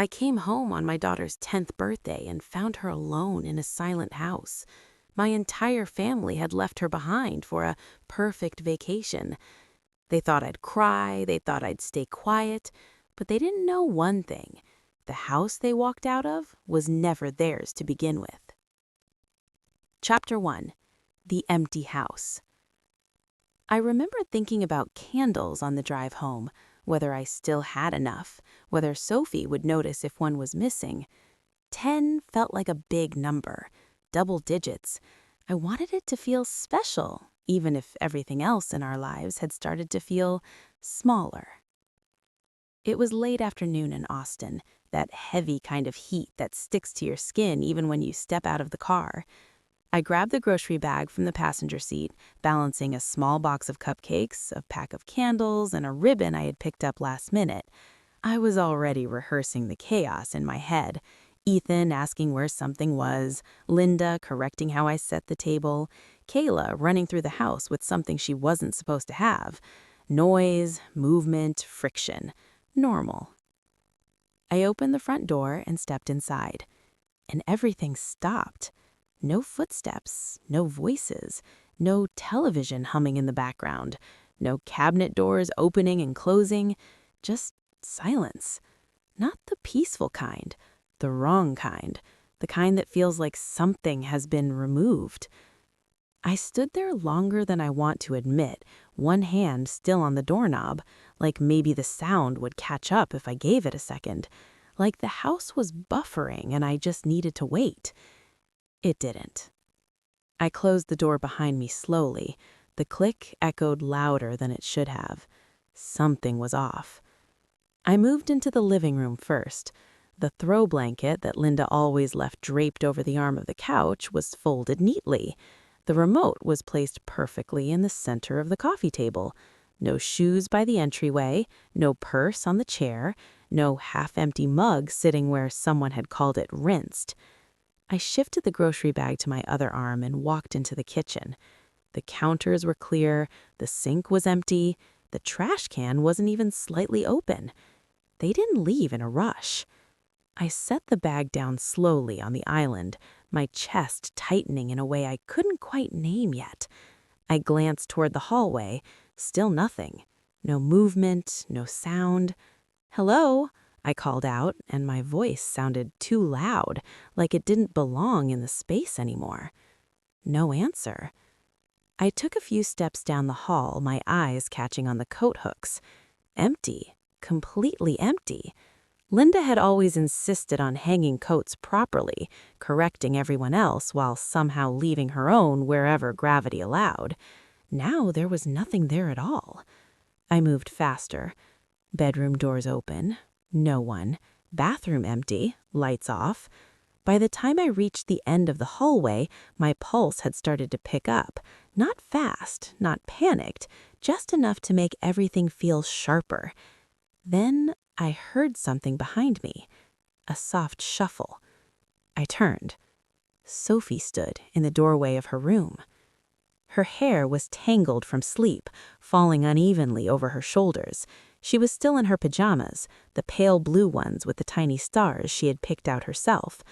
I came home on my daughter's 10th birthday and found her alone in a silent house. My entire family had left her behind for a perfect vacation. They thought I'd cry, they thought I'd stay quiet, but they didn't know one thing. The house they walked out of was never theirs to begin with. Chapter 1. The Empty House. I remember thinking about candles on the drive home, whether I still had enough, whether Sophie would notice if one was missing. 10 felt like a big number, double digits. I wanted it to feel special, even if everything else in our lives had started to feel smaller. It was late afternoon in Austin, that heavy kind of heat that sticks to your skin even when you step out of the car. I grabbed the grocery bag from the passenger seat, balancing a small box of cupcakes, a pack of candles, and a ribbon I had picked up last minute. I was already rehearsing the chaos in my head. Ethan asking where something was, Linda correcting how I set the table, Kayla running through the house with something she wasn't supposed to have. Noise, movement, friction. Normal. I opened the front door and stepped inside, and everything stopped. No footsteps, no voices, no television humming in the background, no cabinet doors opening and closing, just silence. Not the peaceful kind, the wrong kind, the kind that feels like something has been removed. I stood there longer than I want to admit, one hand still on the doorknob, like maybe the sound would catch up if I gave it a second, like the house was buffering and I just needed to wait. It didn't. I closed the door behind me slowly. The click echoed louder than it should have. Something was off. I moved into the living room first. The throw blanket that Linda always left draped over the arm of the couch was folded neatly. The remote was placed perfectly in the center of the coffee table. No shoes by the entryway, no purse on the chair, no half-empty mug sitting where someone had called it rinsed. I shifted the grocery bag to my other arm and walked into the kitchen. The counters were clear, the sink was empty, the trash can wasn't even slightly open. They didn't leave in a rush. I set the bag down slowly on the island, my chest tightening in a way I couldn't quite name yet. I glanced toward the hallway, still nothing. No movement, no sound. "Hello?" I called out, and my voice sounded too loud, like it didn't belong in the space anymore. No answer. I took a few steps down the hall, my eyes catching on the coat hooks. Empty. Completely empty. Linda had always insisted on hanging coats properly, correcting everyone else while somehow leaving her own wherever gravity allowed. Now there was nothing there at all. I moved faster. Bedroom doors open. No one. Bathroom empty. Lights off. By the time I reached the end of the hallway, my pulse had started to pick up. Not fast, not panicked, just enough to make everything feel sharper. Then I heard something behind me. A soft shuffle. I turned. Sophie stood in the doorway of her room. Her hair was tangled from sleep, falling unevenly over her shoulders. She was still in her pajamas, the pale blue ones with the tiny stars she had picked out herself.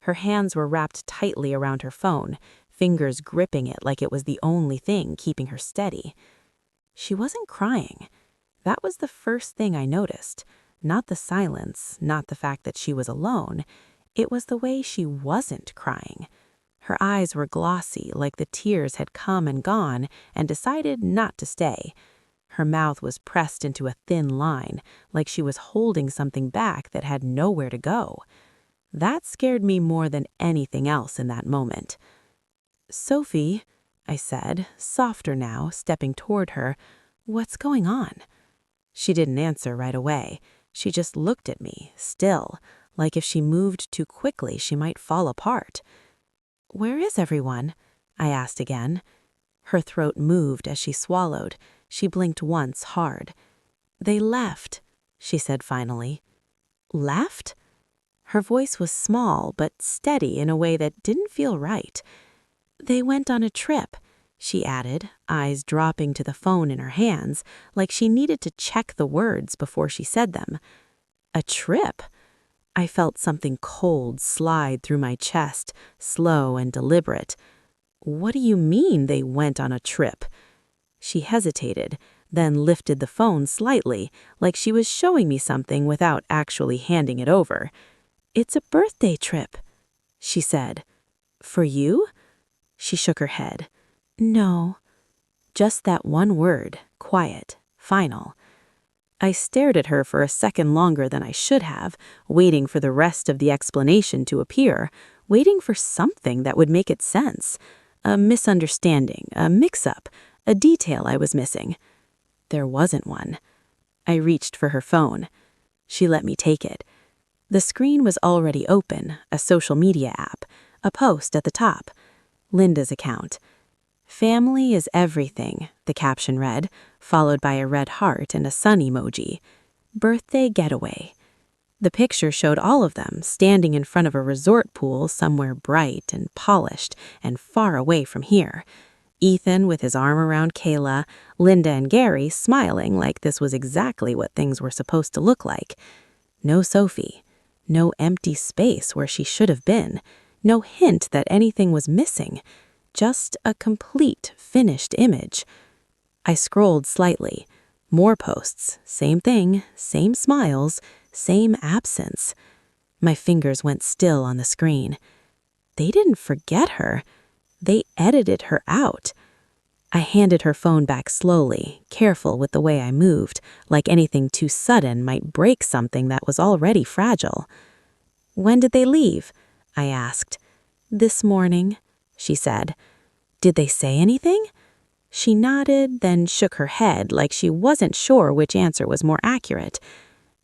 Her hands were wrapped tightly around her phone, fingers gripping it like it was the only thing keeping her steady. She wasn't crying. That was the first thing I noticed. Not the silence, not the fact that she was alone. It was the way she wasn't crying. Her eyes were glossy, like the tears had come and gone and decided not to stay. Her mouth was pressed into a thin line, like she was holding something back that had nowhere to go. That scared me more than anything else in that moment. "Sophie," I said, softer now, stepping toward her, "what's going on?" She didn't answer right away. She just looked at me, still, like if she moved too quickly she might fall apart. "Where is everyone?" I asked again. Her throat moved as she swallowed. She blinked once hard. "They left," she said finally. "Left?" Her voice was small but steady in a way that didn't feel right. "They went on a trip," she added, eyes dropping to the phone in her hands, like she needed to check the words before she said them. "A trip?" I felt something cold slide through my chest, slow and deliberate. "What do you mean they went on a trip?" She hesitated, then lifted the phone slightly, like she was showing me something without actually handing it over. "It's a birthday trip," she said. "For you?" She shook her head. "No." Just that one word, quiet, final. I stared at her for a second longer than I should have, waiting for the rest of the explanation to appear, waiting for something that would make it sense. A misunderstanding, a mix-up, a detail I was missing. There wasn't one. I reached for her phone. She let me take it. The screen was already open, a social media app, a post at the top. Linda's account. "Family is everything," the caption read, followed by a red heart and a sun emoji. "Birthday getaway." The picture showed all of them standing in front of a resort pool somewhere bright and polished and far away from here. Ethan with his arm around Kayla, Linda and Gary smiling like this was exactly what things were supposed to look like. No Sophie. No empty space where she should have been. No hint that anything was missing. Just a complete, finished image. I scrolled slightly. More posts. Same thing, same smiles, same absence. My fingers went still on the screen. They didn't forget her. They edited her out. I handed her phone back slowly, careful with the way I moved, like anything too sudden might break something that was already fragile. "When did they leave?" I asked. "This morning," she said. "Did they say anything?" She nodded, then shook her head like she wasn't sure which answer was more accurate.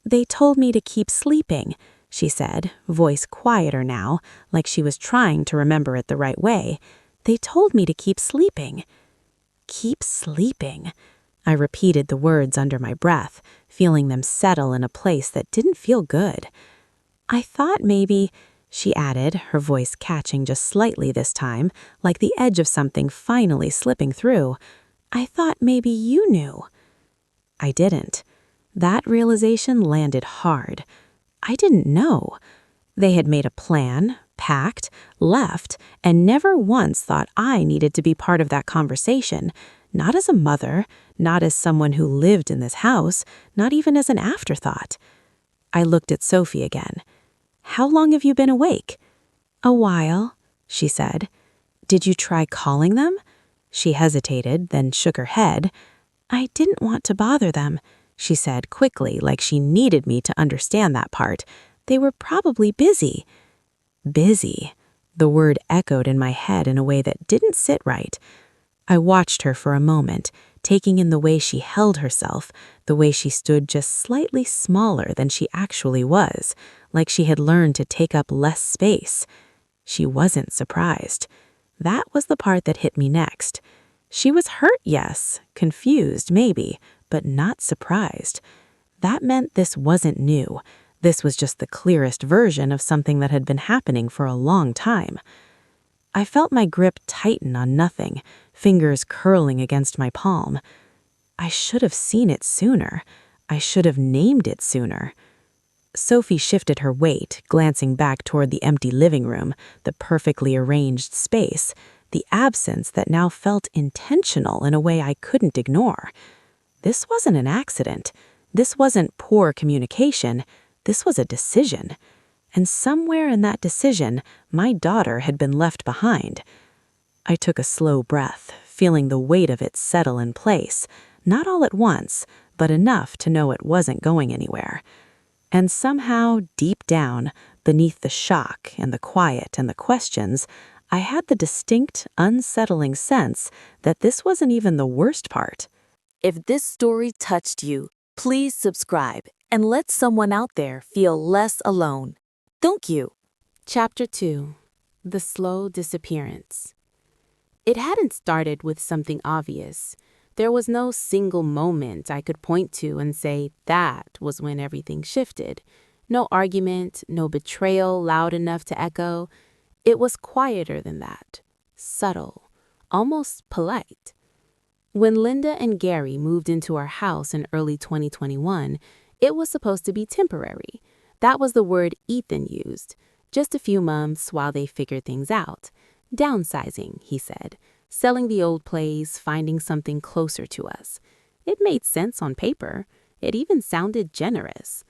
"They told me to keep sleeping," she said, voice quieter now, like she was trying to remember it the right way. "They told me to keep sleeping." Keep sleeping. I repeated the words under my breath, feeling them settle in a place that didn't feel good. "I thought maybe," she added, her voice catching just slightly this time, like the edge of something finally slipping through. "I thought maybe you knew." I didn't. That realization landed hard. I didn't know. They had made a plan, packed, left, and never once thought I needed to be part of that conversation, not as a mother, not as someone who lived in this house, not even as an afterthought. I looked at Sophie again. "How long have you been awake?" "A while," she said. "Did you try calling them?" She hesitated, then shook her head. "I didn't want to bother them," she said quickly, like she needed me to understand that part. "They were probably busy." Busy. The word echoed in my head in a way that didn't sit right. I watched her for a moment, taking in the way she held herself, the way she stood just slightly smaller than she actually was, like she had learned to take up less space. She wasn't surprised. That was the part that hit me next. She was hurt, yes, confused, maybe, but not surprised. That meant this wasn't new. This was just the clearest version of something that had been happening for a long time. I felt my grip tighten on nothing, fingers curling against my palm. I should have seen it sooner. I should have named it sooner. Sophie shifted her weight, glancing back toward the empty living room, the perfectly arranged space, the absence that now felt intentional in a way I couldn't ignore. This wasn't an accident. This wasn't poor communication. This was a decision. And somewhere in that decision, my daughter had been left behind. I took a slow breath, feeling the weight of it settle in place, not all at once, but enough to know it wasn't going anywhere. And somehow, deep down, beneath the shock and the quiet and the questions, I had the distinct, unsettling sense that this wasn't even the worst part. If this story touched you, please subscribe and let someone out there feel less alone. Thank you. Chapter 2. The Slow Disappearance. It hadn't started with something obvious. There was no single moment I could point to and say that was when everything shifted. No argument, no betrayal loud enough to echo. It was quieter than that, subtle, almost polite. When Linda and Gary moved into our house in early 2021, it was supposed to be temporary. That was the word Ethan used. Just a few months while they figured things out. Downsizing, he said. Selling the old place, finding something closer to us. It made sense on paper. It even sounded generous.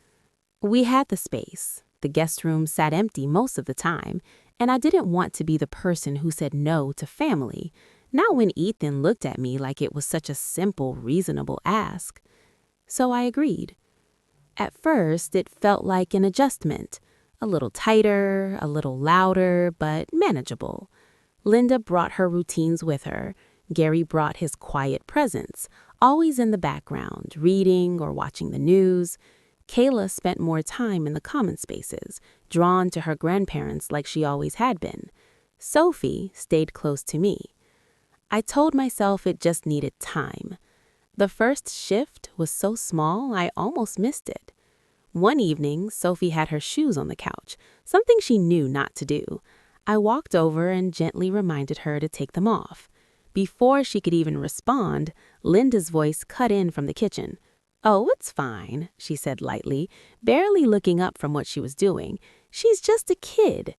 We had the space. The guest room sat empty most of the time, and I didn't want to be the person who said no to family, not when Ethan looked at me like it was such a simple, reasonable ask. So I agreed. At first, it felt like an adjustment. A little tighter, a little louder, but manageable. Linda brought her routines with her. Gary brought his quiet presence, always in the background, reading or watching the news. Kayla spent more time in the common spaces, drawn to her grandparents like she always had been. Sophie stayed close to me. I told myself it just needed time. The first shift was so small I almost missed it. One evening, Sophie had her shoes on the couch, something she knew not to do. I walked over and gently reminded her to take them off. Before she could even respond, Linda's voice cut in from the kitchen. "Oh, it's fine," she said lightly, barely looking up from what she was doing. "She's just a kid."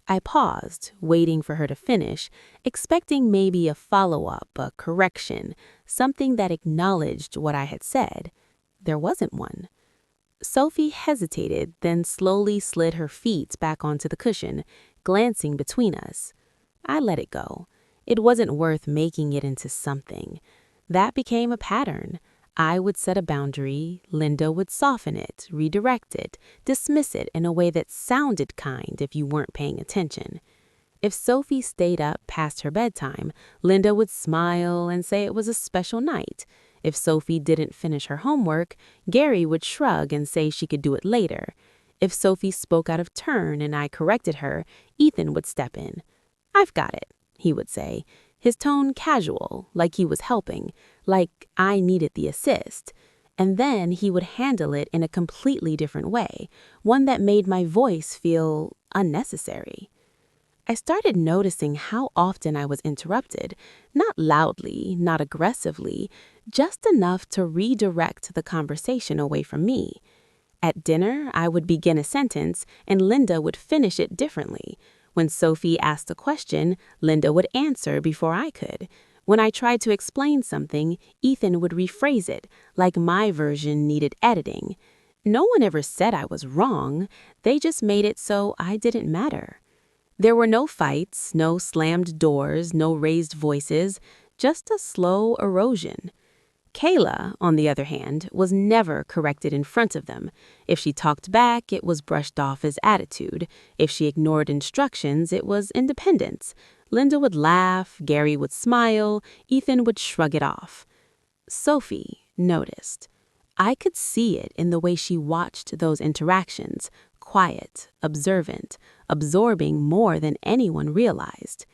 I paused, waiting for her to finish, expecting maybe a follow-up, a correction, something that acknowledged what I had said. There wasn't one. Sophie hesitated, then slowly slid her feet back onto the cushion, glancing between us. I let it go. It wasn't worth making it into something. That became a pattern. I would set a boundary, Linda would soften it, redirect it, dismiss it in a way that sounded kind if you weren't paying attention. If Sophie stayed up past her bedtime, Linda would smile and say it was a special night. If Sophie didn't finish her homework, Gary would shrug and say she could do it later. If Sophie spoke out of turn and I corrected her, Ethan would step in. "I've got it," he would say, his tone casual, like he was helping, like I needed the assist. And then he would handle it in a completely different way, one that made my voice feel unnecessary. I started noticing how often I was interrupted, not loudly, not aggressively, just enough to redirect the conversation away from me. At dinner, I would begin a sentence and Linda would finish it differently. When Sophie asked a question, Linda would answer before I could. When I tried to explain something, Ethan would rephrase it, like my version needed editing. No one ever said I was wrong. They just made it so I didn't matter. There were no fights, no slammed doors, no raised voices, just a slow erosion. Kayla, on the other hand, was never corrected in front of them. If she talked back, it was brushed off as attitude. If she ignored instructions, it was independence. Linda would laugh, Gary would smile, Ethan would shrug it off. Sophie noticed. I could see it in the way she watched those interactions, quiet, observant, absorbing more than anyone realized.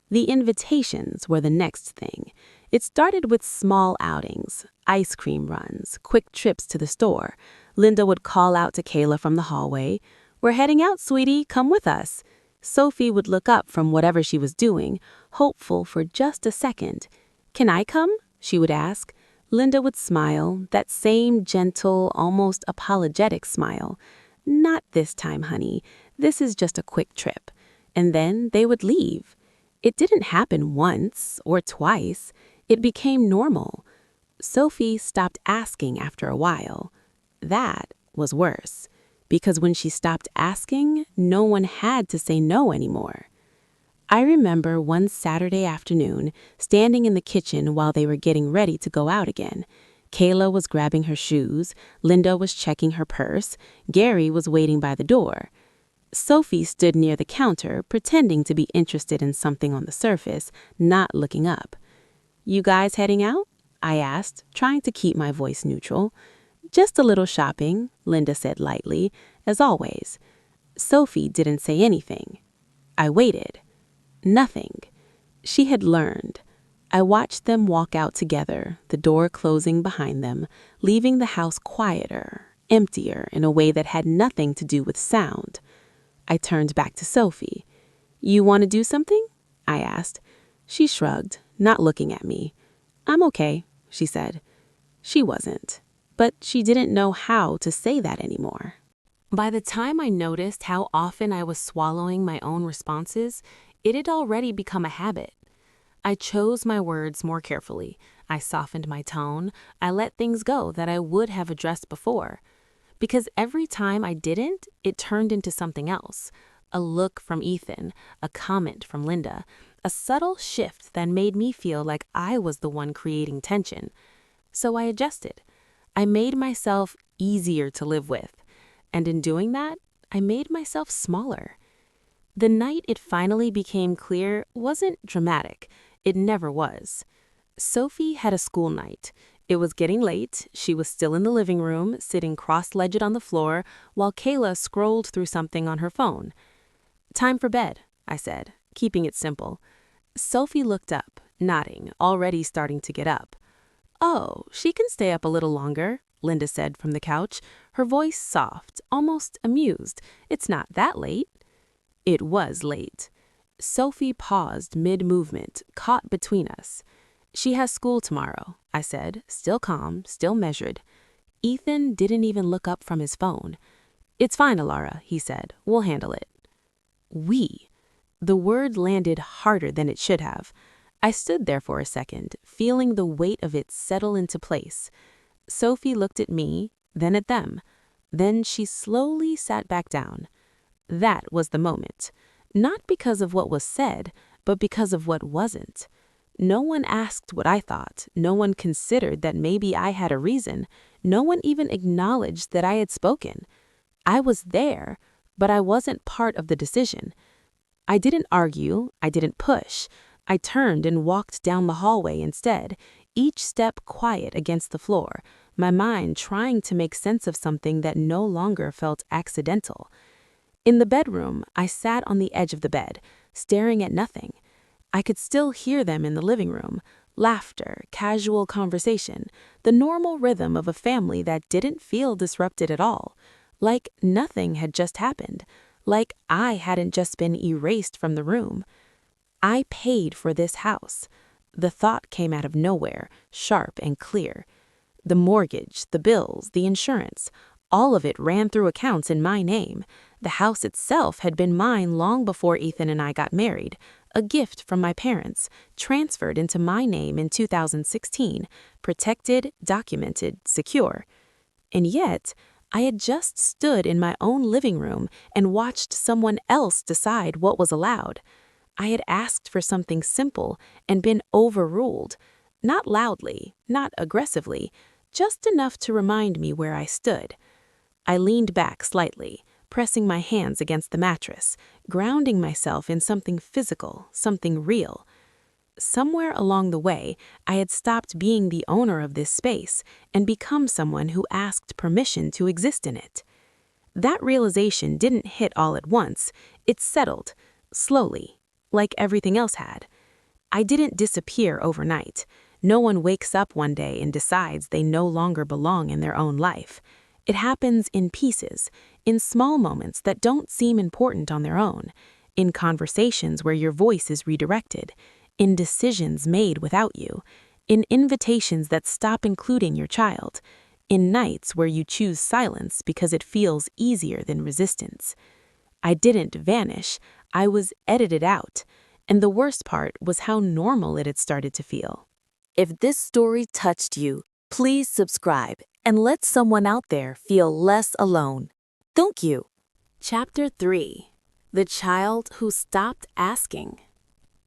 The invitations were the next thing. It started with small outings, ice cream runs, quick trips to the store. Linda would call out to Kayla from the hallway, "We're heading out, sweetie, come with us." Sophie would look up from whatever she was doing, hopeful for just a second. "Can I come?" she would ask. Linda would smile, that same gentle, almost apologetic smile. "Not this time, honey. This is just a quick trip." And then they would leave. It didn't happen once or twice. It became normal. Sophie stopped asking after a while. That was worse, because when she stopped asking, no one had to say no anymore. I remember one Saturday afternoon, standing in the kitchen while they were getting ready to go out again. Kayla was grabbing her shoes, Linda was checking her purse, Gary was waiting by the door. Sophie stood near the counter, pretending to be interested in something on the surface, not looking up. "You guys heading out?" I asked, trying to keep my voice neutral. "Just a little shopping," Linda said lightly, as always. Sophie didn't say anything. I waited. Nothing. She had learned. I watched them walk out together, the door closing behind them, leaving the house quieter, emptier in a way that had nothing to do with sound. I turned back to Sophie. "You want to do something?" I asked. She shrugged, not looking at me. "I'm okay," she said. She wasn't, but she didn't know how to say that anymore. By the time I noticed how often I was swallowing my own responses, it had already become a habit. I chose my words more carefully. I softened my tone. I let things go that I would have addressed before. Because every time I didn't, it turned into something else. A look from Ethan, a comment from Linda, a subtle shift that made me feel like I was the one creating tension. So I adjusted. I made myself easier to live with. And in doing that, I made myself smaller. The night it finally became clear wasn't dramatic. It never was. Sophie had a school night. It was getting late. She was still in the living room, sitting cross-legged on the floor, while Kayla scrolled through something on her phone. "Time for bed," I said, keeping it simple. Sophie looked up, nodding, already starting to get up. "Oh, she can stay up a little longer," Linda said from the couch, her voice soft, almost amused. "It's not that late." It was late. Sophie paused mid-movement, caught between us. "She has school tomorrow," I said, still calm, still measured. Ethan didn't even look up from his phone. "It's fine, Alara," he said. "We'll handle it." We. The word landed harder than it should have. I stood there for a second, feeling the weight of it settle into place. Sophie looked at me, then at them. Then she slowly sat back down. That was the moment. Not because of what was said, but because of what wasn't. No one asked what I thought. No one considered that maybe I had a reason. No one even acknowledged that I had spoken. I was there, but I wasn't part of the decision. I didn't argue. I didn't push. I turned and walked down the hallway instead, each step quiet against the floor, my mind trying to make sense of something that no longer felt accidental. In the bedroom, I sat on the edge of the bed, staring at nothing. I could still hear them in the living room, laughter, casual conversation, the normal rhythm of a family that didn't feel disrupted at all, like nothing had just happened, like I hadn't just been erased from the room. I paid for this house. The thought came out of nowhere, sharp and clear. The mortgage, the bills, the insurance, all of it ran through accounts in my name. The house itself had been mine long before Ethan and I got married, a gift from my parents, transferred into my name in 2016, protected, documented, secure. And yet, I had just stood in my own living room and watched someone else decide what was allowed. I had asked for something simple and been overruled, not loudly, not aggressively, just enough to remind me where I stood. I leaned back slightly, pressing my hands against the mattress, grounding myself in something physical, something real. Somewhere along the way, I had stopped being the owner of this space and become someone who asked permission to exist in it. That realization didn't hit all at once. It settled, slowly, like everything else had. I didn't disappear overnight. No one wakes up one day and decides they no longer belong in their own life. It happens in pieces, in small moments that don't seem important on their own, in conversations where your voice is redirected, in decisions made without you, in invitations that stop including your child, in nights where you choose silence because it feels easier than resistance. I didn't vanish, I was edited out, and the worst part was how normal it had started to feel. If this story touched you, please subscribe and let someone out there feel less alone. Thank you. Chapter 3. The Child Who Stopped Asking.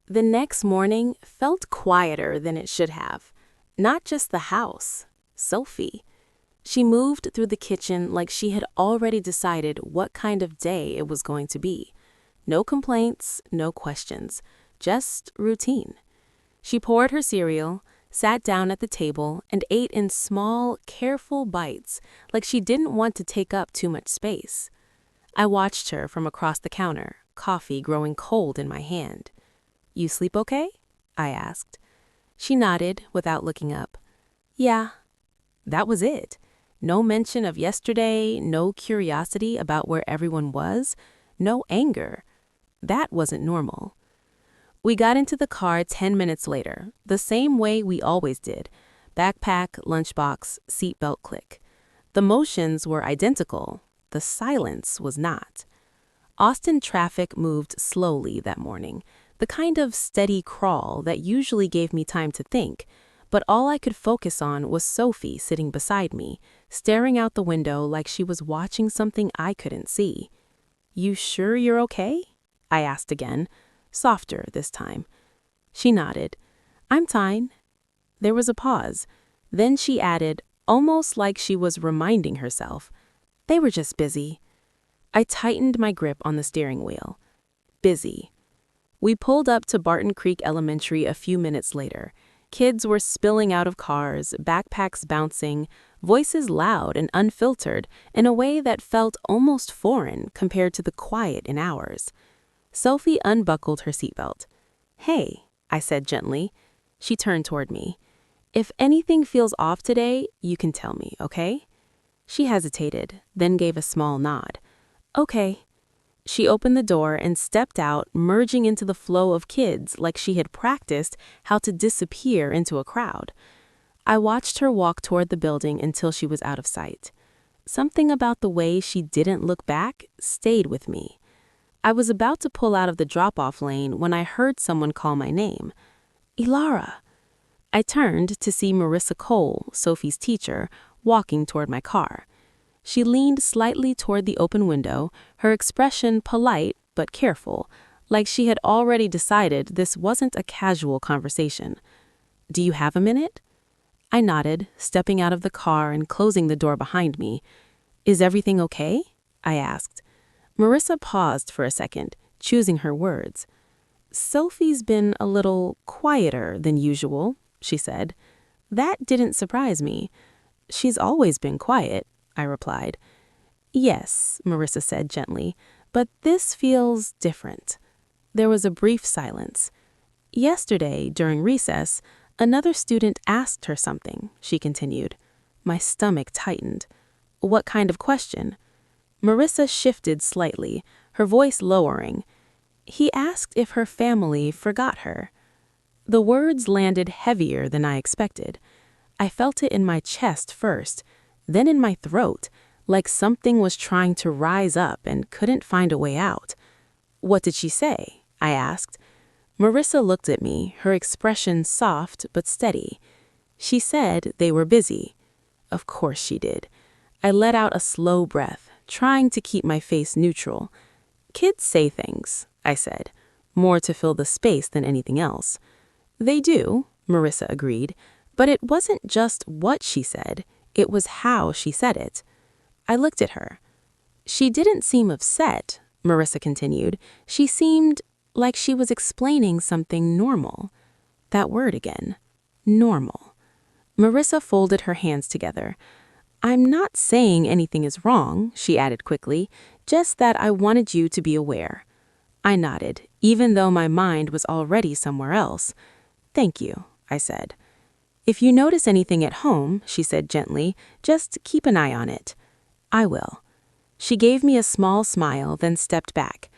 The next morning felt quieter than it should have. Not just the house, Sophie. She moved through the kitchen like she had already decided what kind of day it was going to be. No complaints, no questions, just routine. She poured her cereal, sat down at the table, and ate in small, careful bites, like she didn't want to take up too much space. I watched her from across the counter, coffee growing cold in my hand. "You sleep okay?" I asked. She nodded without looking up. "Yeah." That was it. No mention of yesterday, no curiosity about where everyone was, no anger. That wasn't normal. We got into the car 10 minutes later, the same way we always did. Backpack, lunchbox, seatbelt click. The motions were identical. the silence was not. Austin traffic moved slowly that morning, the kind of steady crawl that usually gave me time to think, but all I could focus on was Sophie sitting beside me, staring out the window like she was watching something I couldn't see. "You sure you're okay?" I asked again, softer this time. She nodded. "I'm fine." There was a pause. Then she added, almost like she was reminding herself, "They were just busy." I tightened my grip on the steering wheel. Busy. We pulled up to Barton Creek Elementary a few minutes later. Kids were spilling out of cars, backpacks bouncing, voices loud and unfiltered in a way that felt almost foreign compared to the quiet in ours. Sophie unbuckled her seatbelt. "Hey," I said gently. She turned toward me. "If anything feels off today, you can tell me, okay?" She hesitated, then gave a small nod. "Okay." She opened the door and stepped out, merging into the flow of kids like she had practiced how to disappear into a crowd. I watched her walk toward the building until she was out of sight. Something about the way she didn't look back stayed with me. I was about to pull out of the drop-off lane when I heard someone call my name. "Ilara." I turned to see Marissa Cole, Sophie's teacher, walking toward my car. She leaned slightly toward the open window, her expression polite but careful, like she had already decided this wasn't a casual conversation. "Do you have a minute?" I nodded, stepping out of the car and closing the door behind me. "Is everything okay?" I asked. Marissa paused for a second, choosing her words. "Sophie's been a little quieter than usual," she said. That didn't surprise me. "She's always been quiet," I replied. "Yes," Marissa said gently, "but this feels different." There was a brief silence. "Yesterday, during recess, another student asked her something," she continued. My stomach tightened. "What kind of question?" Marissa shifted slightly, her voice lowering. "He asked if her family forgot her." The words landed heavier than I expected. I felt it in my chest first, then in my throat, like something was trying to rise up and couldn't find a way out. "What did she say?" I asked. Marissa looked at me, her expression soft but steady. "She said they were busy." Of course she did. I let out a slow breath, trying to keep my face neutral. "Kids say things," I said, more to fill the space than anything else. "They do," Marissa agreed, but it wasn't just what she said, it was how she said it. I looked at her. "She didn't seem upset," Marissa continued. "She seemed like she was explaining something normal." That word again. Normal. Marissa folded her hands together. "I'm not saying anything is wrong," she added quickly, "just that I wanted you to be aware." I nodded, even though my mind was already somewhere else. "Thank you," I said. "If you notice anything at home," she said gently, "just keep an eye on it." "I will." She gave me a small smile, then stepped back.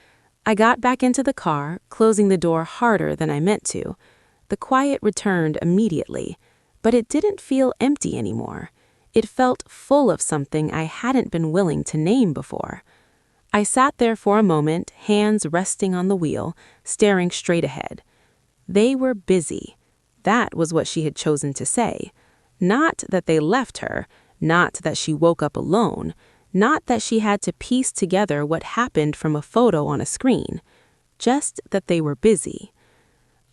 I got back into the car, closing the door harder than I meant to. The quiet returned immediately, but it didn't feel empty anymore. It felt full of something I hadn't been willing to name before. I sat there for a moment, hands resting on the wheel, staring straight ahead. They were busy. That was what she had chosen to say. Not that they left her, not that she woke up alone, not that she had to piece together what happened from a photo on a screen, just that they were busy.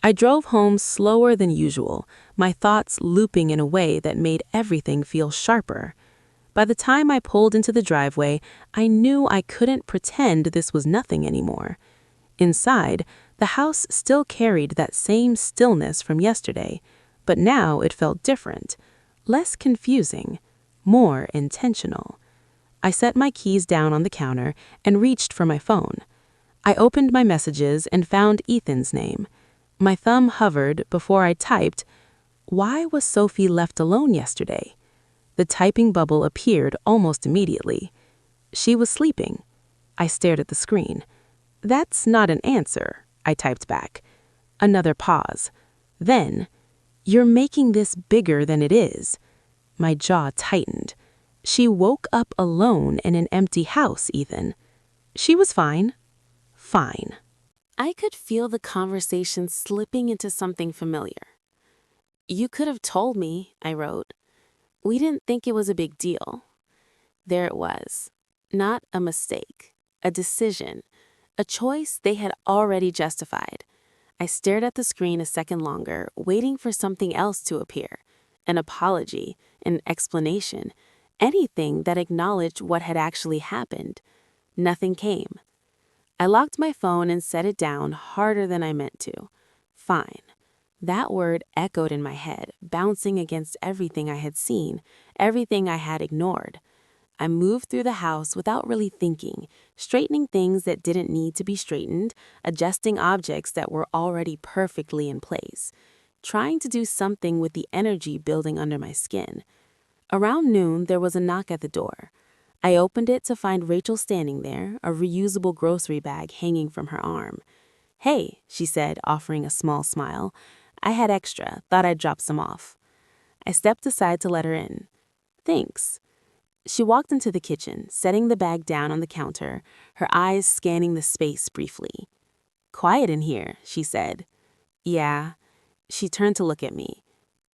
I drove home slower than usual, my thoughts looping in a way that made everything feel sharper. By the time I pulled into the driveway, I knew I couldn't pretend this was nothing anymore. Inside, the house still carried that same stillness from yesterday, but now it felt different, less confusing, more intentional. I set my keys down on the counter and reached for my phone. I opened my messages and found Ethan's name. My thumb hovered before I typed, "Why was Sophie left alone yesterday?" The typing bubble appeared almost immediately. "She was sleeping." I stared at the screen. "That's not an answer," I typed back. Another pause. Then, "You're making this bigger than it is." My jaw tightened. She woke up alone in an empty house, Ethan. She was fine. Fine. I could feel the conversation slipping into something familiar. You could have told me, I wrote. We didn't think it was a big deal. There it was. Not a mistake. A decision. A choice they had already justified. I stared at the screen a second longer, waiting for something else to appear. An apology, an explanation, anything that acknowledged what had actually happened. Nothing came. I locked my phone and set it down harder than I meant to. Fine. That word echoed in my head, bouncing against everything I had seen, everything I had ignored. I moved through the house without really thinking, straightening things that didn't need to be straightened, adjusting objects that were already perfectly in place, trying to do something with the energy building under my skin. Around noon, there was a knock at the door. I opened it to find Rachel standing there, a reusable grocery bag hanging from her arm. "Hey," she said, offering a small smile. "I had extra, thought I'd drop some off." I stepped aside to let her in. "Thanks." She walked into the kitchen, setting the bag down on the counter, her eyes scanning the space briefly. "Quiet in here," she said. "Yeah." She turned to look at me.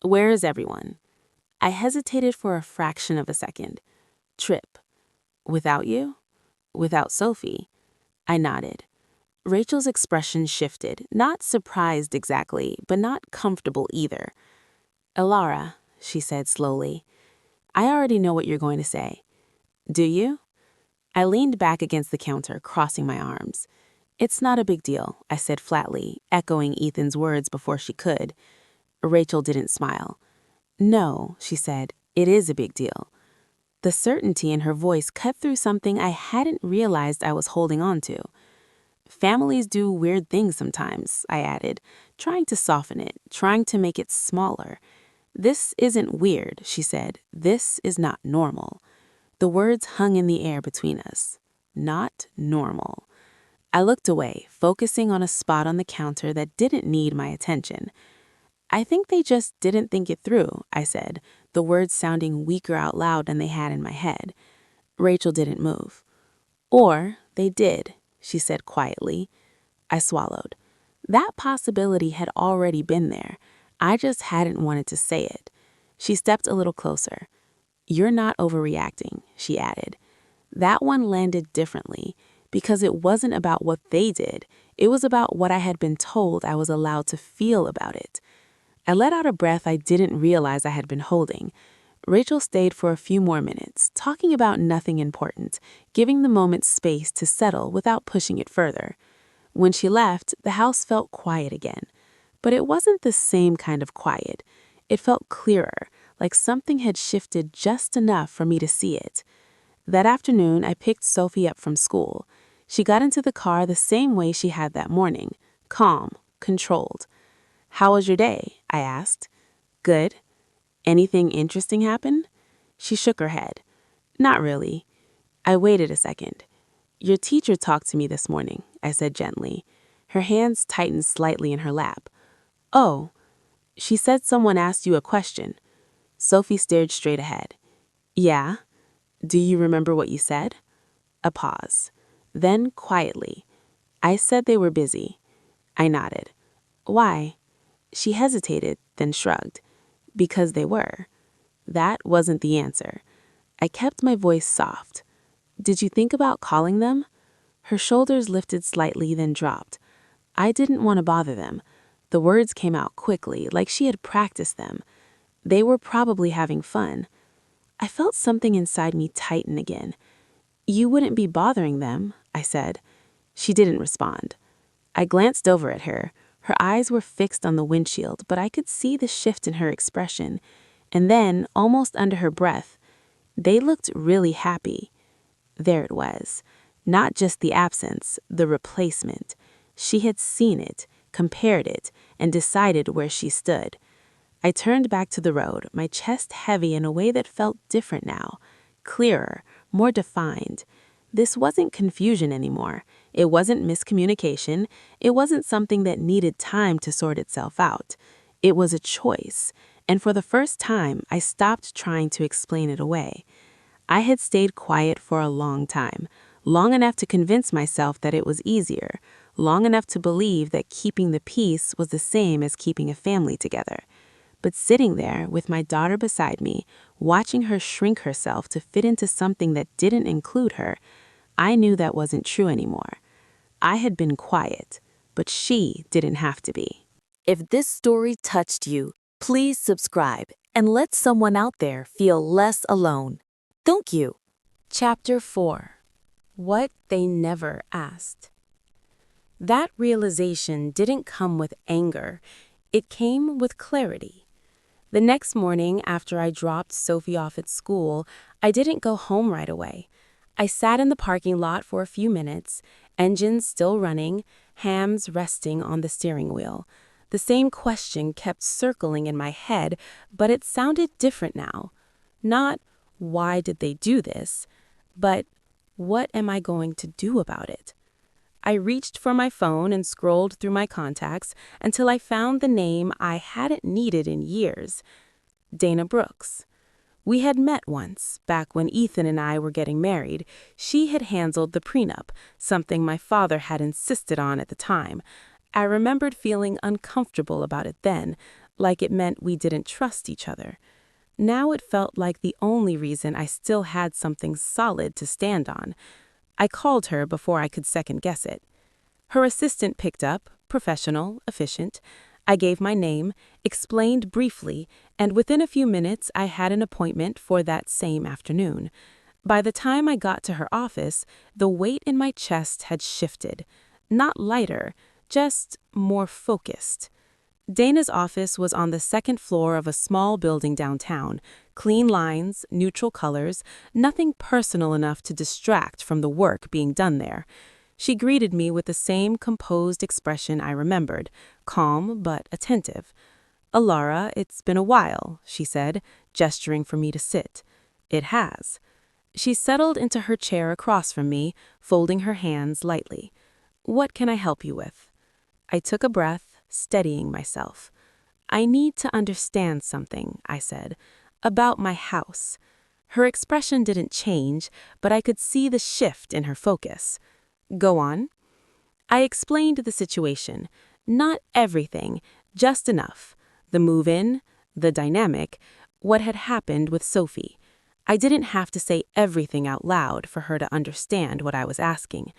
"Where is everyone?" I hesitated for a fraction of a second. "Trip." "Without you?" "Without Sophie." I nodded. Rachel's expression shifted, not surprised exactly, but not comfortable either. "Elara," she said slowly, "I already know what you're going to say." "Do you?" I leaned back against the counter, crossing my arms. "It's not a big deal," I said flatly, echoing Ethan's words before she could. Rachel didn't smile. "No," she said, "it is a big deal." The certainty in her voice cut through something I hadn't realized I was holding on to. "Families do weird things sometimes," I added, trying to soften it, trying to make it smaller. "This isn't weird," she said. "This is not normal." The words hung in the air between us. Not normal. I looked away, focusing on a spot on the counter that didn't need my attention. "I think they just didn't think it through," I said, the words sounding weaker out loud than they had in my head. Rachel didn't move. "Or they did," she said quietly. I swallowed. That possibility had already been there. I just hadn't wanted to say it. She stepped a little closer. "You're not overreacting," she added. That one landed differently, because it wasn't about what they did. It was about what I had been told I was allowed to feel about it. I let out a breath I didn't realize I had been holding. Rachel stayed for a few more minutes, talking about nothing important, giving the moment space to settle without pushing it further. When she left, the house felt quiet again. But it wasn't the same kind of quiet. It felt clearer, like something had shifted just enough for me to see it. That afternoon, I picked Sophie up from school. She got into the car the same way she had that morning, calm, controlled. "How was your day?" I asked. "Good." "Anything interesting happen?" She shook her head. "Not really." I waited a second. "Your teacher talked to me this morning," I said gently. Her hands tightened slightly in her lap. "Oh." "She said someone asked you a question." Sophie stared straight ahead. "Yeah." "Do you remember what you said?" A pause. Then, quietly, "I said they were busy." I nodded. "Why?" She hesitated, then shrugged. "Because they were." That wasn't the answer. I kept my voice soft. "Did you think about calling them?" Her shoulders lifted slightly, then dropped. I didn't want to bother them. The words came out quickly, like she had practiced them. They were probably having fun. I felt something inside me tighten again. "You wouldn't be bothering them," I said. She didn't respond. I glanced over at her. Her eyes were fixed on the windshield, but I could see the shift in her expression. And then, almost under her breath, "They looked really happy." There it was. Not just the absence, the replacement. She had seen it, compared it, and decided where she stood. I turned back to the road, my chest heavy in a way that felt different now, clearer, more defined. This wasn't confusion anymore. It wasn't miscommunication. It wasn't something that needed time to sort itself out. It was a choice, and for the first time, I stopped trying to explain it away. I had stayed quiet for a long time, long enough to convince myself that it was easier, long enough to believe that keeping the peace was the same as keeping a family together. But sitting there with my daughter beside me, watching her shrink herself to fit into something that didn't include her, I knew that wasn't true anymore. I had been quiet, but she didn't have to be. If this story touched you, please subscribe and let someone out there feel less alone. Thank you. Chapter 4. What They Never Asked. That realization didn't come with anger. It came with clarity. The next morning, after I dropped Sophie off at school, I didn't go home right away. I sat in the parking lot for a few minutes, engines still running, hands resting on the steering wheel. The same question kept circling in my head, but it sounded different now. Not, why did they do this? But, what am I going to do about it? I reached for my phone and scrolled through my contacts until I found the name I hadn't needed in years. Dana Brooks. We had met once, back when Ethan and I were getting married. She had handled the prenup, something my father had insisted on at the time. I remembered feeling uncomfortable about it then, like it meant we didn't trust each other. Now it felt like the only reason I still had something solid to stand on. I called her before I could second guess it. Her assistant picked up, professional, efficient. I gave my name, explained briefly, and within a few minutes I had an appointment for that same afternoon. By the time I got to her office, the weight in my chest had shifted. Not lighter, just more focused. Dana's office was on the second floor of a small building downtown. Clean lines, neutral colors, nothing personal enough to distract from the work being done there. She greeted me with the same composed expression I remembered, calm but attentive. "Alara, it's been a while," she said, gesturing for me to sit. "It has." She settled into her chair across from me, folding her hands lightly. "What can I help you with?" I took a breath, steadying myself. "I need to understand something," I said, "about my house." Her expression didn't change, but I could see the shift in her focus. "Go on." I explained the situation. Not everything, just enough. The move-in, the dynamic, what had happened with Sophie. I didn't have to say everything out loud for her to understand what I was asking.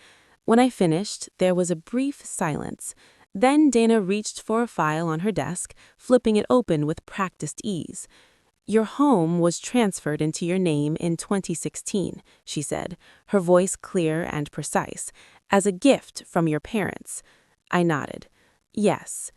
When I finished, there was a brief silence. Then Dana reached for a file on her desk, flipping it open with practiced ease. "Your home was transferred into your name in 2016, she said, her voice clear and precise, "as a gift from your parents." I nodded. "Yes."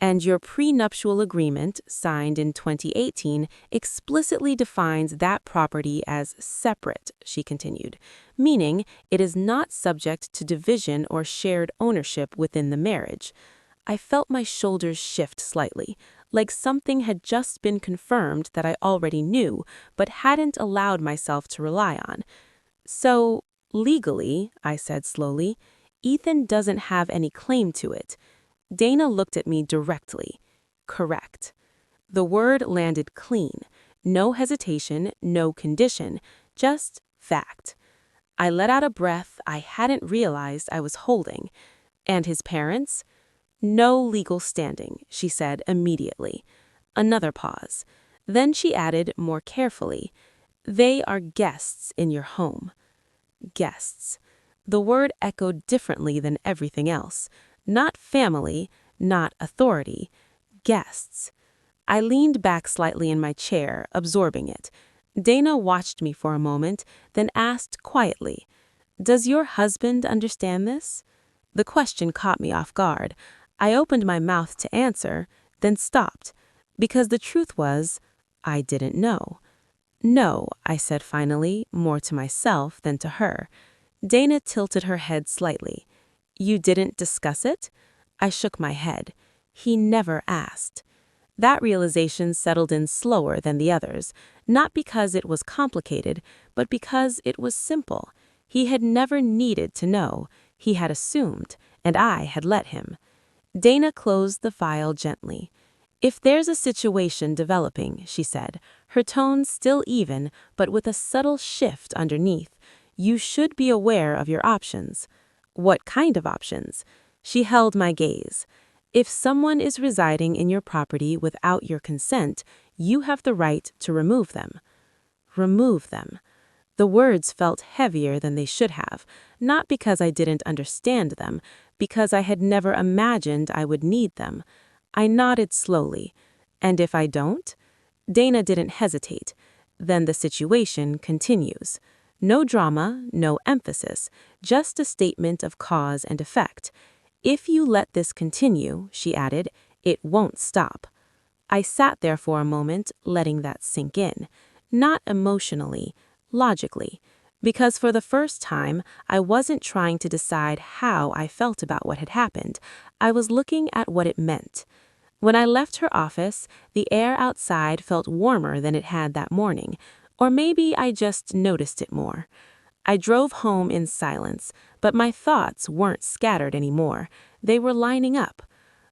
"And your prenuptial agreement, signed in 2018, explicitly defines that property as separate," she continued, "meaning it is not subject to division or shared ownership within the marriage." I felt my shoulders shift slightly, like something had just been confirmed that I already knew, but hadn't allowed myself to rely on. "So, legally," I said slowly, "Ethan doesn't have any claim to it." Dana looked at me directly. "Correct." The word landed clean. No hesitation, no condition, just fact. I let out a breath I hadn't realized I was holding. "And his parents?" "No legal standing," she said immediately. Another pause. Then she added more carefully, "They are guests in your home." Guests. The word echoed differently than everything else. Not family, not authority. Guests. I leaned back slightly in my chair, absorbing it. Dana watched me for a moment, then asked quietly, "Does your husband understand this?" The question caught me off guard. I opened my mouth to answer, then stopped, because the truth was, I didn't know. "No," I said finally, more to myself than to her. Dana tilted her head slightly. "You didn't discuss it?" I shook my head. "He never asked." That realization settled in slower than the others, not because it was complicated, but because it was simple. He had never needed to know. He had assumed, and I had let him. Dana closed the file gently. If there's a situation developing, she said, her tone still even, but with a subtle shift underneath, you should be aware of your options. What kind of options? She held my gaze. If someone is residing in your property without your consent, you have the right to remove them. Remove them. The words felt heavier than they should have, not because I didn't understand them, because I had never imagined I would need them. I nodded slowly. And if I don't? Dana didn't hesitate. Then the situation continues. No drama, no emphasis, just a statement of cause and effect. If you let this continue, she added, it won't stop. I sat there for a moment, letting that sink in. Not emotionally, logically. Because for the first time, I wasn't trying to decide how I felt about what had happened. I was looking at what it meant. When I left her office, the air outside felt warmer than it had that morning, or maybe I just noticed it more. I drove home in silence, but my thoughts weren't scattered anymore. They were lining up.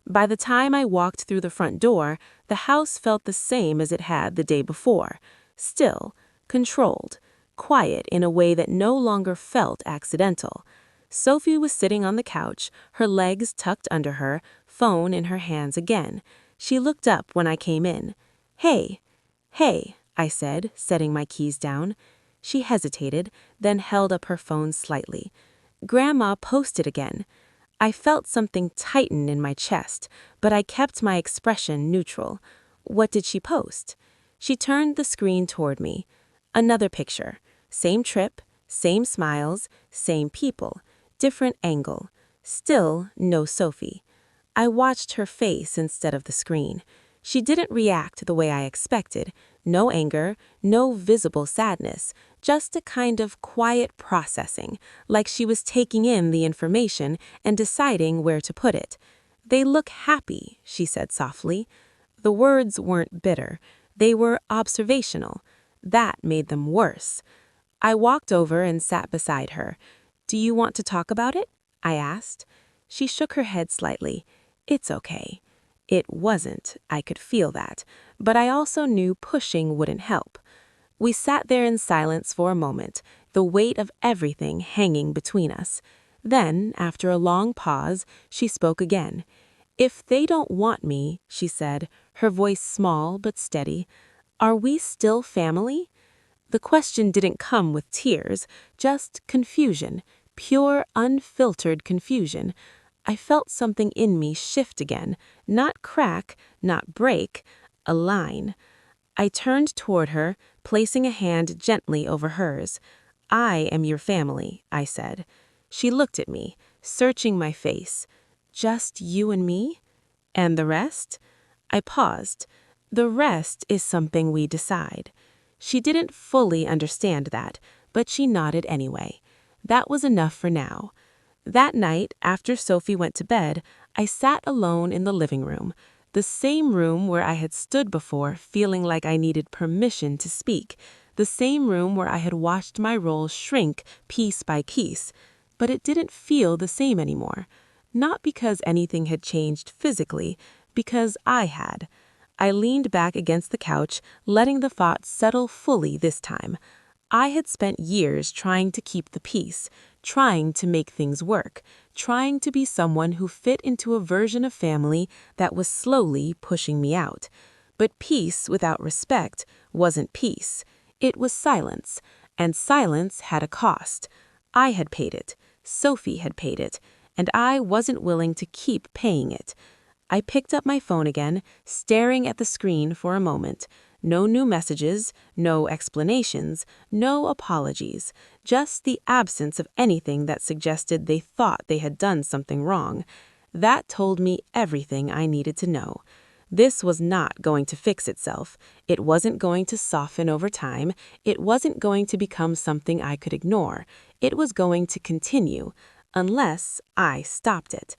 By the time I walked through the front door, the house felt the same as it had the day before. Still, controlled, quiet in a way that no longer felt accidental. Sophie was sitting on the couch, her legs tucked under her, phone in her hands again. She looked up when I came in. Hey, I said, setting my keys down. She hesitated, then held up her phone slightly. Grandma posted again. I felt something tighten in my chest, but I kept my expression neutral. What did she post? She turned the screen toward me. Another picture. Same trip, same smiles, same people. Different angle. Still no Sophie. I watched her face instead of the screen. She didn't react the way I expected. No anger, no visible sadness, just a kind of quiet processing, like she was taking in the information and deciding where to put it. They look happy, she said softly. The words weren't bitter. They were observational. That made them worse. I walked over and sat beside her. Do you want to talk about it? I asked. She shook her head slightly. It's okay. It wasn't, I could feel that, but I also knew pushing wouldn't help. We sat there in silence for a moment, the weight of everything hanging between us. Then, after a long pause, she spoke again. If they don't want me, she said, her voice small but steady, are we still family? The question didn't come with tears, just confusion, pure, unfiltered confusion. I felt something in me shift again, not crack, not break, a line. I turned toward her, placing a hand gently over hers. I am your family, I said. She looked at me, searching my face. Just you and me? And the rest? I paused. The rest is something we decide. She didn't fully understand that, but she nodded anyway. That was enough for now. That night, after Sophie went to bed, I sat alone in the living room, the same room where I had stood before feeling like I needed permission to speak, the same room where I had watched my role shrink piece by piece. But it didn't feel the same anymore. Not because anything had changed physically, because I had. I leaned back against the couch, letting the thought settle fully this time. I had spent years trying to keep the peace, trying to make things work, trying to be someone who fit into a version of family that was slowly pushing me out. But peace without respect wasn't peace. It was silence, and silence had a cost. I had paid it, Sophie had paid it, and I wasn't willing to keep paying it. I picked up my phone again, staring at the screen for a moment. No new messages, no explanations, no apologies, just the absence of anything that suggested they thought they had done something wrong. That told me everything I needed to know. This was not going to fix itself. It wasn't going to soften over time. It wasn't going to become something I could ignore. It was going to continue, unless I stopped it.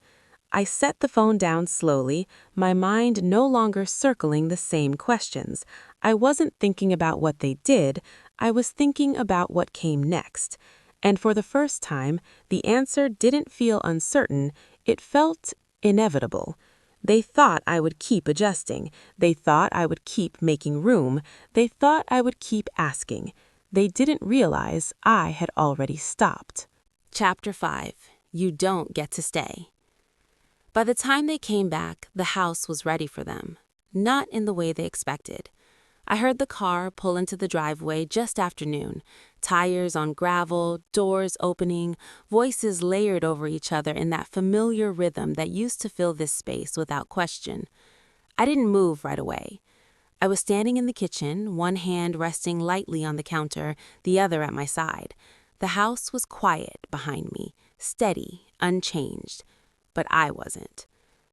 I set the phone down slowly, my mind no longer circling the same questions. I wasn't thinking about what they did, I was thinking about what came next. And for the first time, the answer didn't feel uncertain, it felt inevitable. They thought I would keep adjusting. They thought I would keep making room. They thought I would keep asking. They didn't realize I had already stopped. Chapter 5. You Don't Get to Stay. By the time they came back, the house was ready for them. Not in the way they expected. I heard the car pull into the driveway just after noon. Tires on gravel, doors opening, voices layered over each other in that familiar rhythm that used to fill this space without question. I didn't move right away. I was standing in the kitchen, one hand resting lightly on the counter, the other at my side. The house was quiet behind me, steady, unchanged. But I wasn't.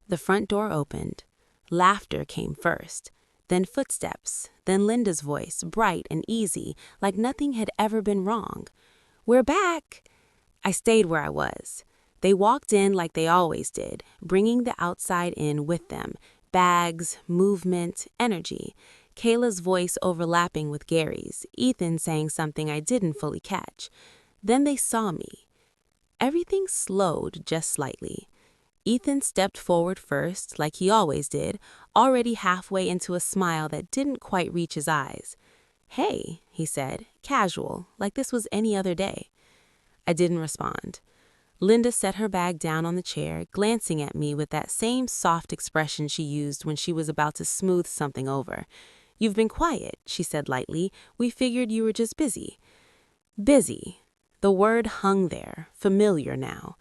The front door opened. Laughter came first. Then footsteps, then Linda's voice, bright and easy, like nothing had ever been wrong. "We're back!" I stayed where I was. They walked in like they always did, bringing the outside in with them. Bags, movement, energy. Kayla's voice overlapping with Gary's, Ethan saying something I didn't fully catch. Then they saw me. Everything slowed just slightly. Ethan stepped forward first, like he always did, already halfway into a smile that didn't quite reach his eyes. "Hey," he said, casual, like this was any other day. I didn't respond. Linda set her bag down on the chair, glancing at me with that same soft expression she used when she was about to smooth something over. "You've been quiet," she said lightly. "We figured you were just busy." Busy. The word hung there, familiar now.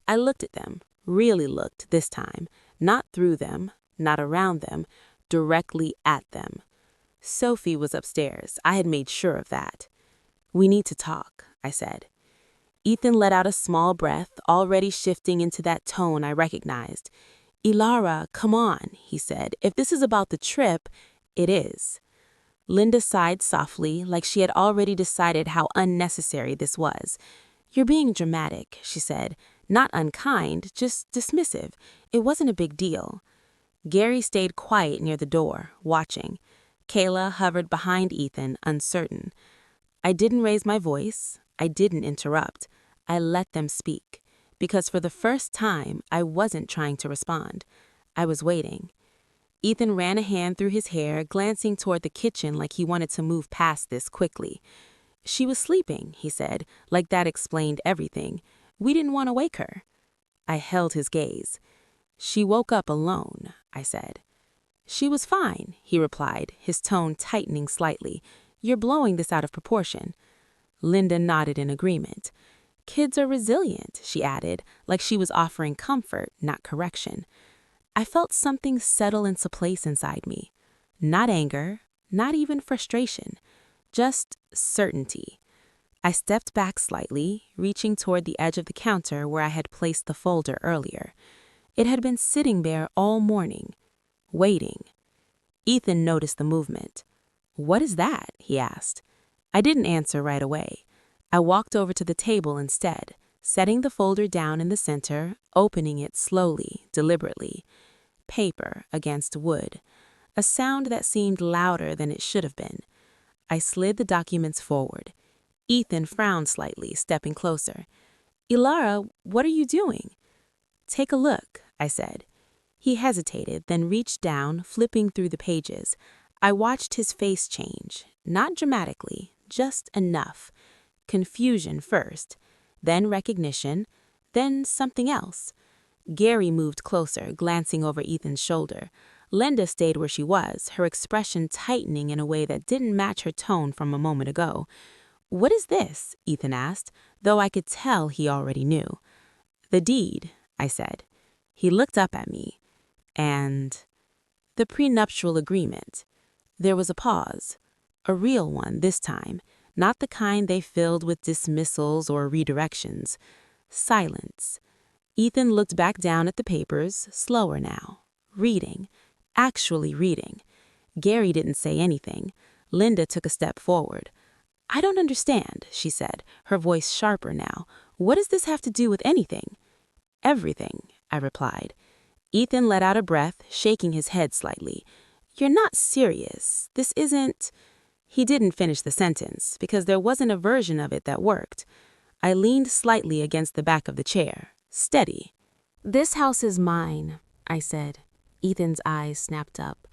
I looked at them. Really looked this time, not through them, not around them, directly at them. Sophie was upstairs. I had made sure of that. "We need to talk," I said. Ethan let out a small breath, already shifting into that tone I recognized. "Ilara, come on," he said. "If this is about the trip, it is." Linda sighed softly, like she had already decided how unnecessary this was. "You're being dramatic," she said. "Not unkind, just dismissive. It wasn't a big deal." Gary stayed quiet near the door, watching. Kayla hovered behind Ethan, uncertain. I didn't raise my voice. I didn't interrupt. I let them speak. Because for the first time, I wasn't trying to respond. I was waiting. Ethan ran a hand through his hair, glancing toward the kitchen like he wanted to move past this quickly. "She was sleeping," he said, like that explained everything. "We didn't want to wake her." I held his gaze. "She woke up alone," I said. "She was fine," he replied, his tone tightening slightly. "You're blowing this out of proportion." Linda nodded in agreement. "Kids are resilient," she added, like she was offering comfort, not correction. I felt something settle into place inside me. Not anger, not even frustration, just certainty. I stepped back slightly, reaching toward the edge of the counter where I had placed the folder earlier. It had been sitting there all morning, waiting. Ethan noticed the movement. "What is that?" he asked. I didn't answer right away. I walked over to the table instead, setting the folder down in the center, opening it slowly, deliberately. Paper against wood. A sound that seemed louder than it should have been. I slid the documents forward. Ethan frowned slightly, stepping closer. "Ilara, what are you doing?" "Take a look," I said. He hesitated, then reached down, flipping through the pages. I watched his face change, not dramatically, just enough. Confusion first, then recognition, then something else. Gary moved closer, glancing over Ethan's shoulder. Linda stayed where she was, her expression tightening in a way that didn't match her tone from a moment ago. "What is this?" Ethan asked, though I could tell he already knew. "The deed," I said. He looked up at me. "And?" "The prenuptial agreement." There was a pause. A real one this time, not the kind they filled with dismissals or redirections. Silence. Ethan looked back down at the papers, slower now. Reading. Actually reading. Gary didn't say anything. Linda took a step forward. "I don't understand," she said, her voice sharper now. "What does this have to do with anything?" "Everything," I replied. Ethan let out a breath, shaking his head slightly. "You're not serious. This isn't—" He didn't finish the sentence, because there wasn't a version of it that worked. I leaned slightly against the back of the chair, steady. "This house is mine," I said. Ethan's eyes snapped up.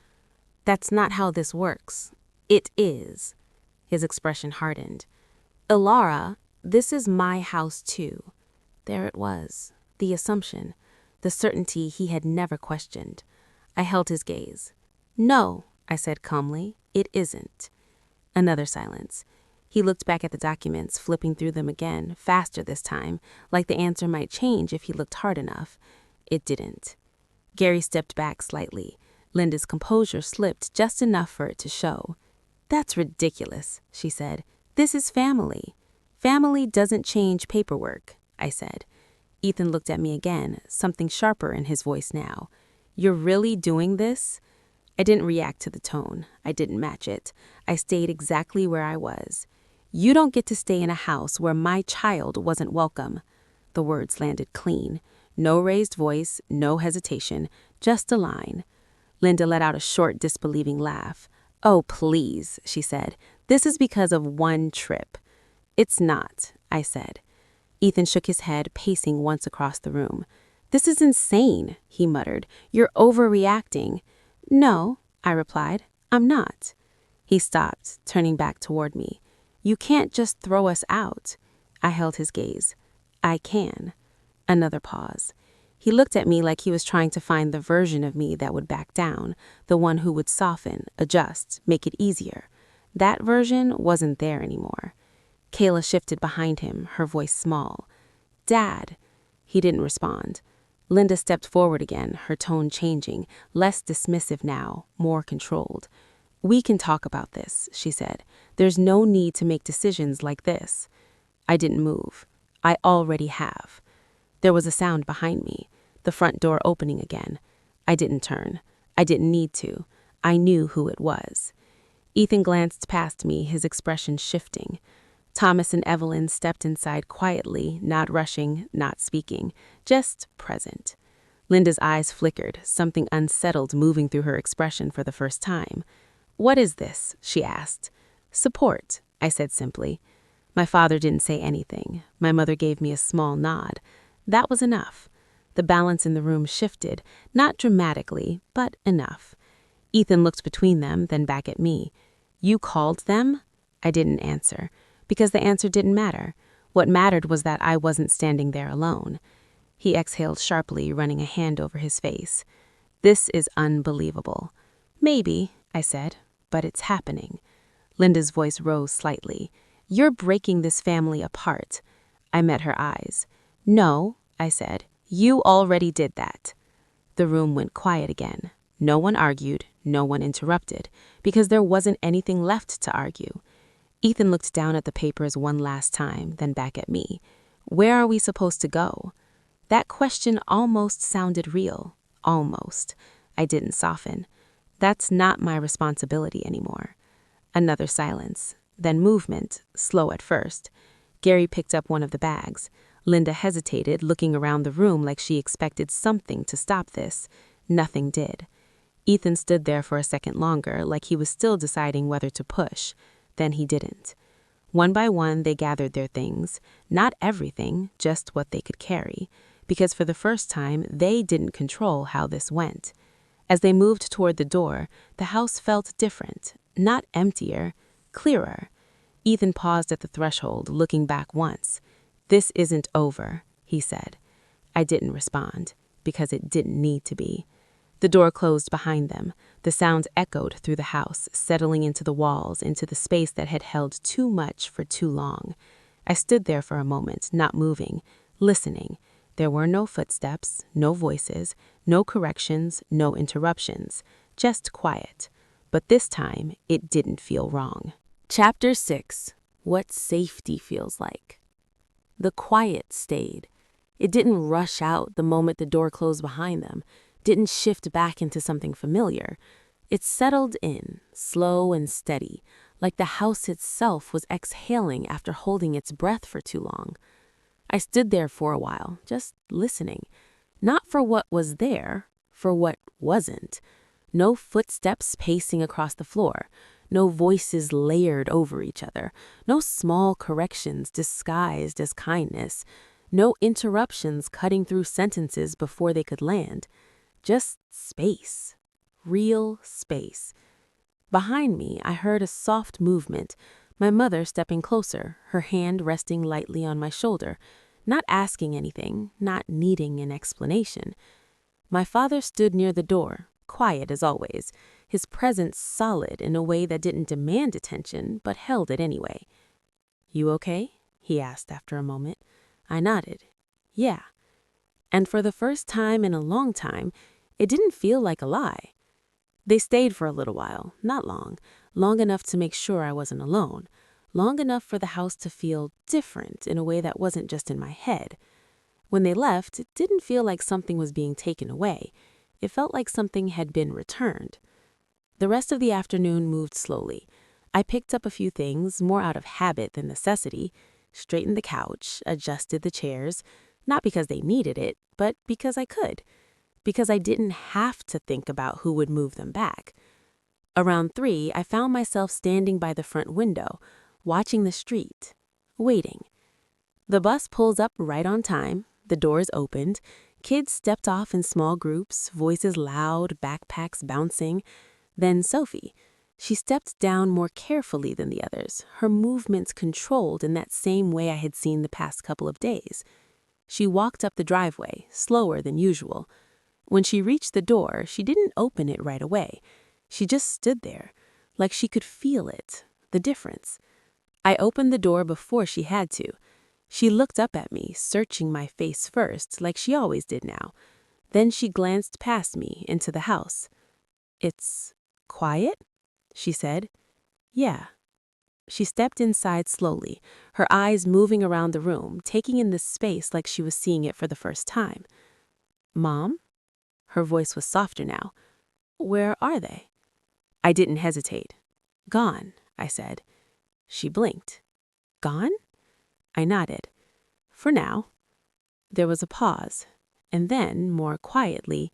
That's not how this works. It is. His expression hardened. Ilara, this is my house too. There it was, the assumption, the certainty he had never questioned. I held his gaze. No, I said calmly, it isn't. Another silence. He looked back at the documents, flipping through them again, faster this time, like the answer might change if he looked hard enough. It didn't. Gary stepped back slightly. Linda's composure slipped just enough for it to show. That's ridiculous, she said. This is family. Family doesn't change paperwork, I said. Ethan looked at me again, something sharper in his voice now. You're really doing this? I didn't react to the tone. I didn't match it. I stayed exactly where I was. You don't get to stay in a house where my child wasn't welcome. The words landed clean. No raised voice, no hesitation, just a line. Linda let out a short, disbelieving laugh. Oh, please, she said. This is because of one trip. It's not, I said. Ethan shook his head, pacing once across the room. This is insane, he muttered. You're overreacting. No, I replied. I'm not. He stopped, turning back toward me. You can't just throw us out. I held his gaze. I can. Another pause. He looked at me like he was trying to find the version of me that would back down, the one who would soften, adjust, make it easier. That version wasn't there anymore. Kayla shifted behind him, her voice small. Dad. He didn't respond. Linda stepped forward again, her tone changing, less dismissive now, more controlled. We can talk about this, she said. There's no need to make decisions like this. I didn't move. I already have. There was a sound behind me, the front door opening again. I didn't turn. I didn't need to. I knew who it was. Ethan glanced past me, his expression shifting. Thomas and Evelyn stepped inside quietly, not rushing, not speaking, just present. Linda's eyes flickered, something unsettled moving through her expression for the first time. What is this? She asked. Support, I said simply. My father didn't say anything. My mother gave me a small nod. That was enough. The balance in the room shifted, not dramatically, but enough. Ethan looked between them, then back at me. You called them? I didn't answer, because the answer didn't matter. What mattered was that I wasn't standing there alone. He exhaled sharply, running a hand over his face. This is unbelievable. Maybe, I said, but it's happening. Linda's voice rose slightly. You're breaking this family apart. I met her eyes. No, I said. You already did that. The room went quiet again. No one argued, no one interrupted, because there wasn't anything left to argue. Ethan looked down at the papers one last time, then back at me. Where are we supposed to go? That question almost sounded real. Almost. I didn't soften. That's not my responsibility anymore. Another silence, then movement, slow at first. Gary picked up one of the bags. Linda hesitated, looking around the room like she expected something to stop this. Nothing did. Ethan stood there for a second longer, like he was still deciding whether to push. Then he didn't. One by one, they gathered their things. Not everything, just what they could carry. Because for the first time, they didn't control how this went. As they moved toward the door, the house felt different. Not emptier, clearer. Ethan paused at the threshold, looking back once. This isn't over, he said. I didn't respond, because it didn't need to be. The door closed behind them. The sound echoed through the house, settling into the walls, into the space that had held too much for too long. I stood there for a moment, not moving, listening. There were no footsteps, no voices, no corrections, no interruptions, just quiet. But this time, it didn't feel wrong. Chapter 6. What safety feels like. The quiet stayed. It didn't rush out the moment the door closed behind them, didn't shift back into something familiar. It settled in, slow and steady, like the house itself was exhaling after holding its breath for too long. I stood there for a while, just listening. Not for what was there, for what wasn't. No footsteps pacing across the floor. No voices layered over each other. No small corrections disguised as kindness. No interruptions cutting through sentences before they could land. Just space. Real space. Behind me, I heard a soft movement, my mother stepping closer, her hand resting lightly on my shoulder, not asking anything, not needing an explanation. My father stood near the door, quiet as always, his presence solid in a way that didn't demand attention but held it anyway. "You okay?" he asked after a moment. I nodded. "Yeah." And for the first time in a long time, it didn't feel like a lie. They stayed for a little while, not long, long enough to make sure I wasn't alone, long enough for the house to feel different in a way that wasn't just in my head. When they left, it didn't feel like something was being taken away. It felt like something had been returned. The rest of the afternoon moved slowly. I picked up a few things, more out of habit than necessity, straightened the couch, adjusted the chairs, not because they needed it, but because I could, because I didn't have to think about who would move them back. Around 3, I found myself standing by the front window, watching the street, waiting. The bus pulls up right on time, the doors opened, kids stepped off in small groups, voices loud, backpacks bouncing. Then Sophie. She stepped down more carefully than the others, her movements controlled in that same way I had seen the past couple of days. She walked up the driveway, slower than usual. When she reached the door, she didn't open it right away. She just stood there, like she could feel it, the difference. I opened the door before she had to. She looked up at me, searching my face first, like she always did now. Then she glanced past me into the house. "It's quiet?" she said. "Yeah." She stepped inside slowly, her eyes moving around the room, taking in the space like she was seeing it for the first time. "Mom?" Her voice was softer now. "Where are they?" I didn't hesitate. "Gone," I said. She blinked. "Gone?" I nodded. "For now." There was a pause, and then, more quietly,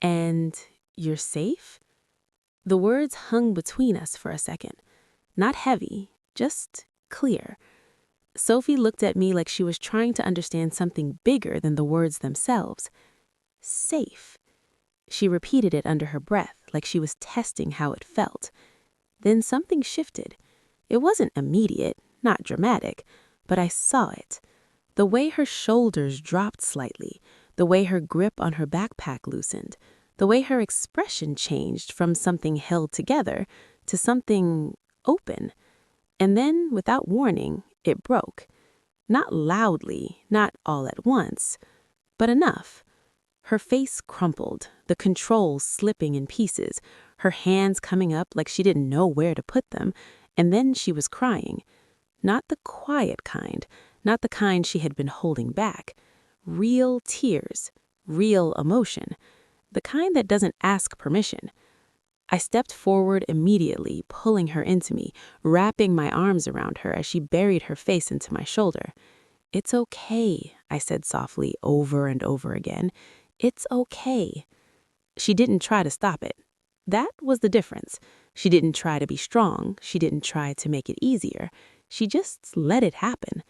"And you're safe?" The words hung between us for a second. Not heavy, just clear. Sophie looked at me like she was trying to understand something bigger than the words themselves. "Safe." She repeated it under her breath, like she was testing how it felt. Then something shifted. It wasn't immediate, not dramatic, but I saw it. The way her shoulders dropped slightly, the way her grip on her backpack loosened, the way her expression changed from something held together to something open. And then, without warning, it broke. Not loudly, not all at once, but enough. Her face crumpled, the controls slipping in pieces, her hands coming up like she didn't know where to put them, and then she was crying. Not the quiet kind, not the kind she had been holding back. Real tears, real emotion, the kind that doesn't ask permission. I stepped forward immediately, pulling her into me, wrapping my arms around her as she buried her face into my shoulder. "It's okay," I said softly over and over again. "It's okay." She didn't try to stop it. That was the difference. She didn't try to be strong. She didn't try to make it easier. She just let it happen.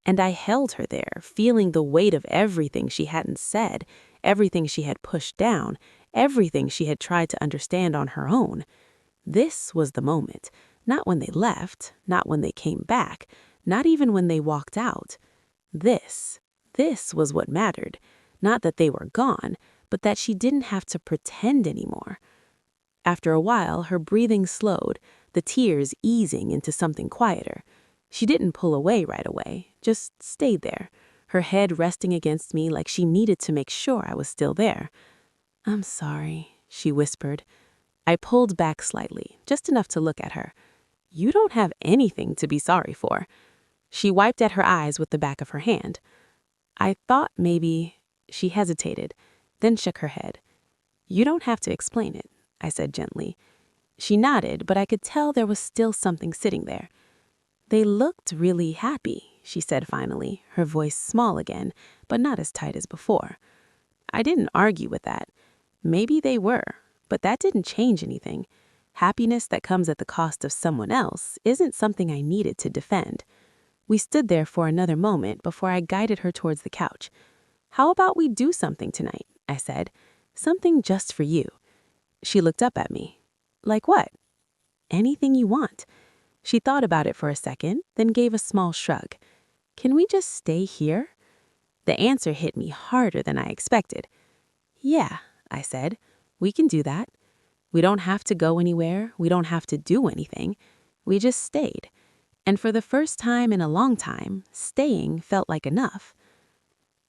And I held her there, feeling the weight of everything she hadn't said, everything she had pushed down, everything she had tried to understand on her own. This was the moment. Not when they left, not when they came back, not even when they walked out. This was what mattered. Not that they were gone, but that she didn't have to pretend anymore. After a while, her breathing slowed, the tears easing into something quieter. She didn't pull away right away, just stayed there, her head resting against me like she needed to make sure I was still there. "I'm sorry," she whispered. I pulled back slightly, just enough to look at her. "You don't have anything to be sorry for." She wiped at her eyes with the back of her hand. "I thought maybe—" She hesitated, then shook her head. "You don't have to explain it," I said gently. She nodded, but I could tell there was still something sitting there. "They looked really happy," she said finally, her voice small again, but not as tight as before. I didn't argue with that. Maybe they were, but that didn't change anything. Happiness that comes at the cost of someone else isn't something I needed to defend. We stood there for another moment before I guided her towards the couch. "How about we do something tonight?" I said. Something just for you." She looked up at me. "Like what?" "Anything you want." She thought about it for a second, then gave a small shrug. "Can we just stay here?" The answer hit me harder than I expected. "Yeah," I said, "we can do that. We don't have to go anywhere. We don't have to do anything. We just stayed." And for the first time in a long time, staying felt like enough.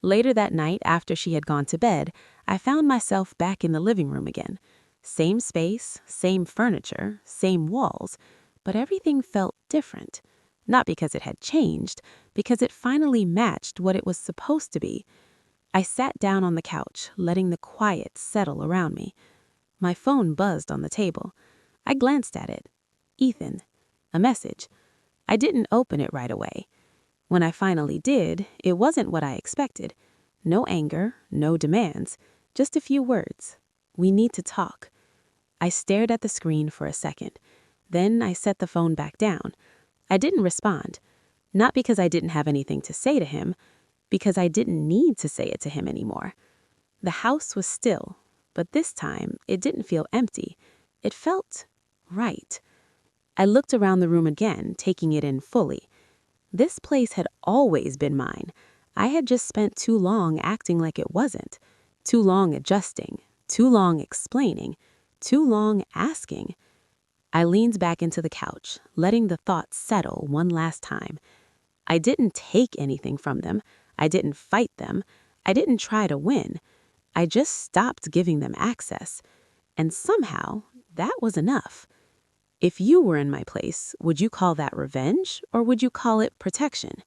Later that night, after she had gone to bed, I found myself back in the living room again. Same space, same furniture, same walls, but everything felt different. Not because it had changed, because it finally matched what it was supposed to be. I sat down on the couch, letting the quiet settle around me. My phone buzzed on the table. I glanced at it. Ethan. A message. I didn't open it right away. When I finally did, it wasn't what I expected. No anger, no demands, just a few words. "We need to talk." I stared at the screen for a second. Then I set the phone back down. I didn't respond. Not because I didn't have anything to say to him, because I didn't need to say it to him anymore. The house was still, but this time it didn't feel empty. It felt right. I looked around the room again, taking it in fully. This place had always been mine. I had just spent too long acting like it wasn't. Too long adjusting. Too long explaining. Too long asking. I leaned back into the couch, letting the thoughts settle one last time. I didn't take anything from them. I didn't fight them. I didn't try to win. I just stopped giving them access. And somehow, that was enough. If you were in my place, would you call that revenge or would you call it protection?